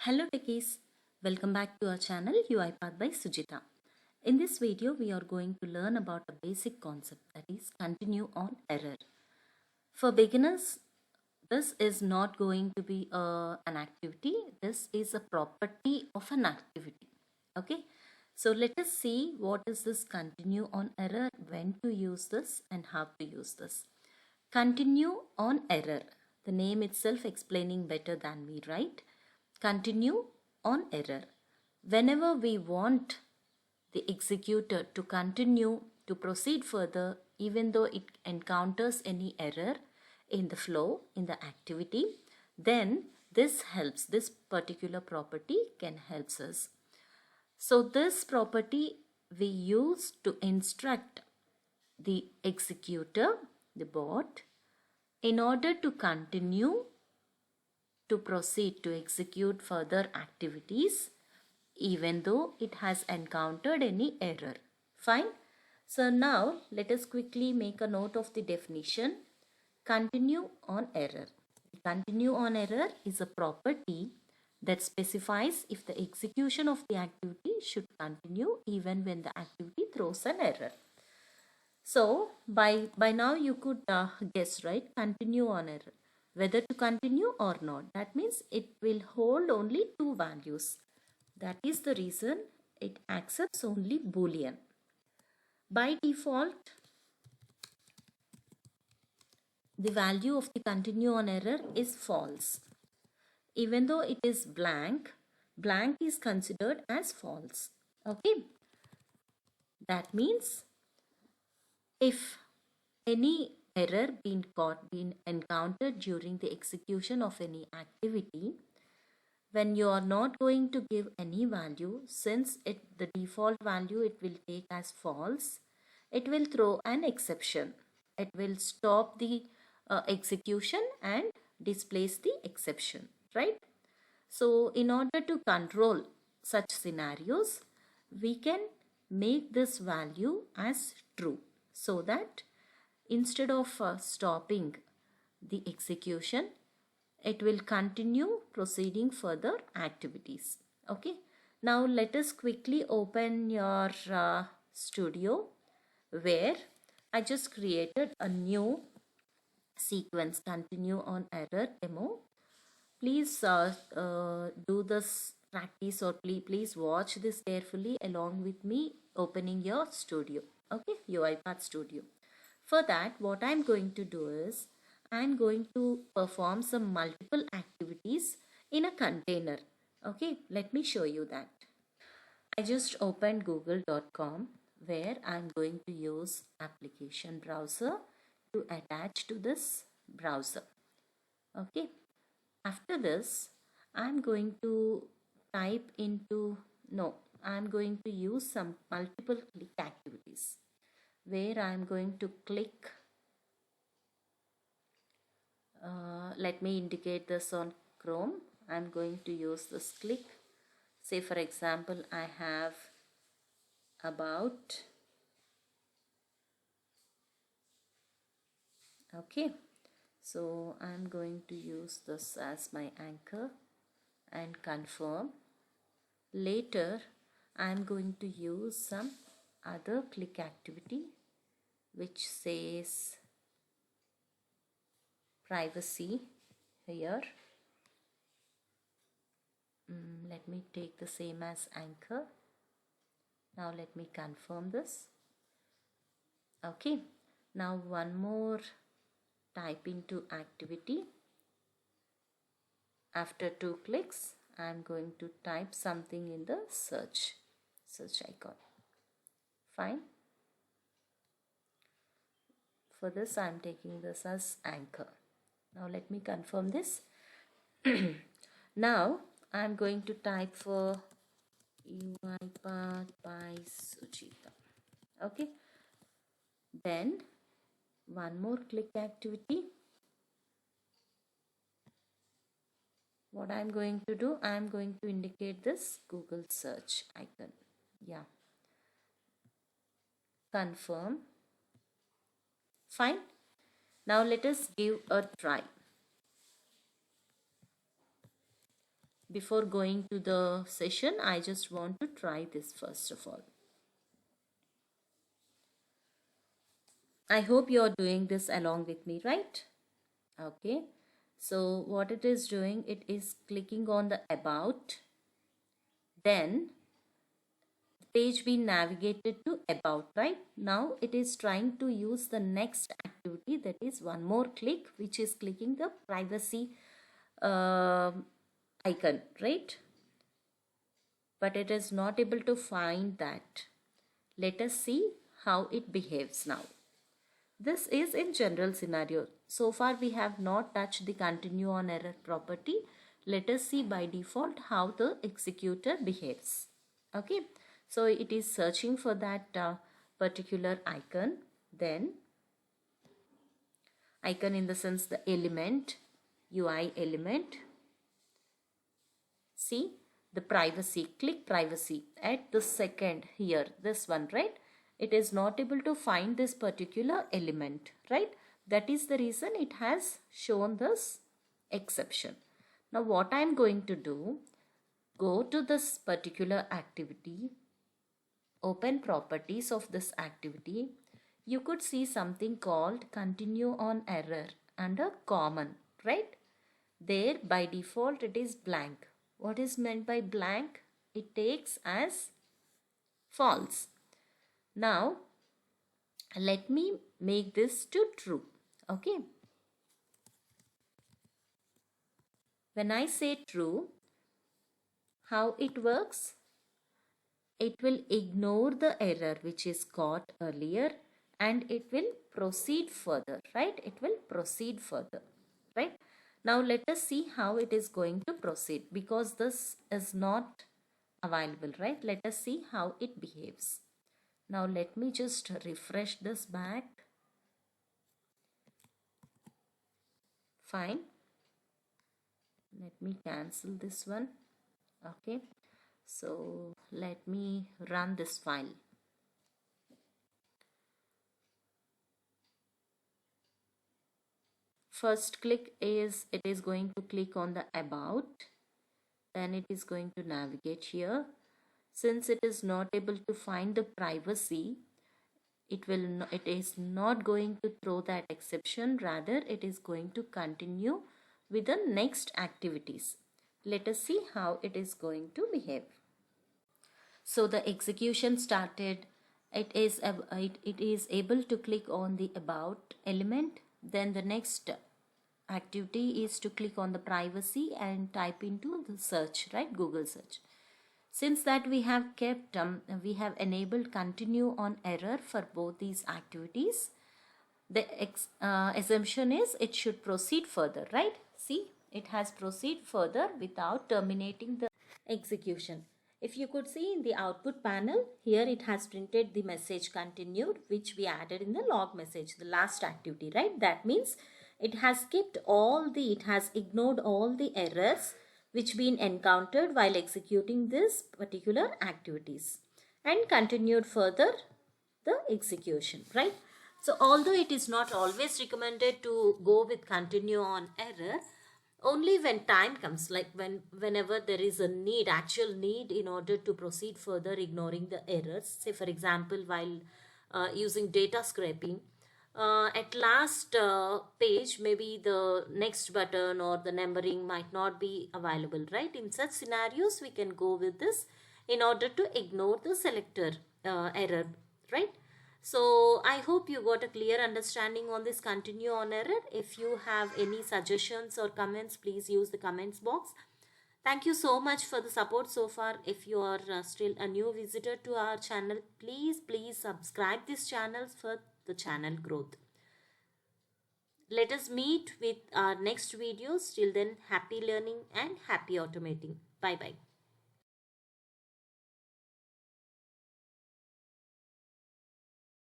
Hello Techies, welcome back to our channel UiPath by Sujitha. In this video, we are going to learn about a basic concept, that is continue on error. For beginners, this is not going to be an activity, this is a property of an activity. Okay, so let us see what is this continue on error, when to use this and how to use this. Continue on error, the name itself explaining better than me, right? Continue on error. Whenever we want the executor to continue to proceed further, even though it encounters any error in the flow, in the activity, then this helps, this particular property can help us. So this property we use to instruct the executor, the bot, in order to continue to proceed to execute further activities even though it has encountered any error. Fine. So now let us quickly make a note of the definition. Continue on error. Continue on error is a property that specifies if the execution of the activity should continue even when the activity throws an error. So by now you could guess, right? Continue on error, whether to continue or not. That means it will hold only two values. That is the reason it accepts only Boolean. By default, the value of the continue on error is false. Even though it is blank, blank is considered as false. Okay. That means if any error been encountered during the execution of any activity, when you are not going to give any value, since the default value it will take as false, it will throw an exception. It will stop the execution and displays the exception, right? So in order to control such scenarios, we can make this value as true, so that instead of stopping the execution, it will continue proceeding further activities. Okay. Now let us quickly open your studio, where I just created a new sequence, continue on error demo. Please do this practice, or please watch this carefully along with me opening your studio. Okay, UiPath studio. For that, what I'm going to do is I'm going to perform some multiple activities in a container. Okay, let me show you that. I just opened google.com, where I'm going to use application browser to attach to this browser. Okay, after this, I'm going to type into, I'm going to use some multiple click activities, where I'm going to click, let me indicate this on Chrome. I'm going to use this click. Say for example, I have about. Okay, so I'm going to use this as my anchor and confirm. Later, I'm going to use some other click activity which says privacy here. Let me take the same as anchor. Now let me confirm this. Okay, now one more type into activity. After 2 clicks, I'm going to type something in the search icon. Fine. For this, I'm taking this as anchor. Now let me confirm this. Now I'm going to type for UiPath by Sujitha. Okay. Then one more click activity. What I'm going to do, I'm going to indicate this Google search icon. Yeah. Confirm. Fine. Now let us give a try. Before going to the session, I just want to try this first of all. I hope you're doing this along with me, right? Okay. So what it is doing, it is clicking on the about, then page being navigated to about, right? Now it is trying to use the next activity, that is one more click, which is clicking the privacy icon, right? But it is not able to find that. Let us see how it behaves now. This is in general scenario. So far we have not touched the continue on error property. Let us see by default how the executor behaves. Okay, so it is searching for that particular icon, then icon in the sense the element, UI element. See the privacy, click privacy at the second here, this one, right? It is not able to find this particular element, right? That is the reason it has shown this exception. Now what I am going to do, go to this particular activity, open properties of this activity. You could see something called continue on error under common, right? There by default it is blank. What is meant by blank? It takes as false. Now let me make this to true. Okay. When I say true, how it works? It will ignore the error which is caught earlier and it will proceed further, right? It will proceed further, right? Now let us see how it is going to proceed, because this is not available, right? Let us see how it behaves. Now let me just refresh this back. Fine. Let me cancel this one. Okay. So let me run this file. First click is, it is going to click on the about, then it is going to navigate here. Since it is not able to find the privacy, it is not going to throw that exception, rather it is going to continue with the next activities. Let us see how it is going to behave. So the execution started. It is able to click on the about element, then the next activity is to click on the privacy and type into the search, right? Google search. Since that we have kept, we have enabled continue on error for both these activities. The assumption is it should proceed further, right? See, it has proceed further without terminating the execution. If you could see in the output panel, here it has printed the message continued, which we added in the log message, the last activity, right? That means it has it has ignored all the errors which been encountered while executing this particular activities and continued further the execution, right? So although it is not always recommended to go with continue on error, only when time comes, like whenever there is a need, actual need in order to proceed further ignoring the errors. Say for example, while using data scraping, at last page, maybe the next button or the numbering might not be available, right? In such scenarios, we can go with this in order to ignore the selector error, right? So I hope you got a clear understanding on this continue on error. If you have any suggestions or comments, please use the comments box. Thank you so much for the support so far. If you are still a new visitor to our channel, please subscribe this channel for the channel growth. Let us meet with our next videos. Till then, happy learning and happy automating. Bye bye.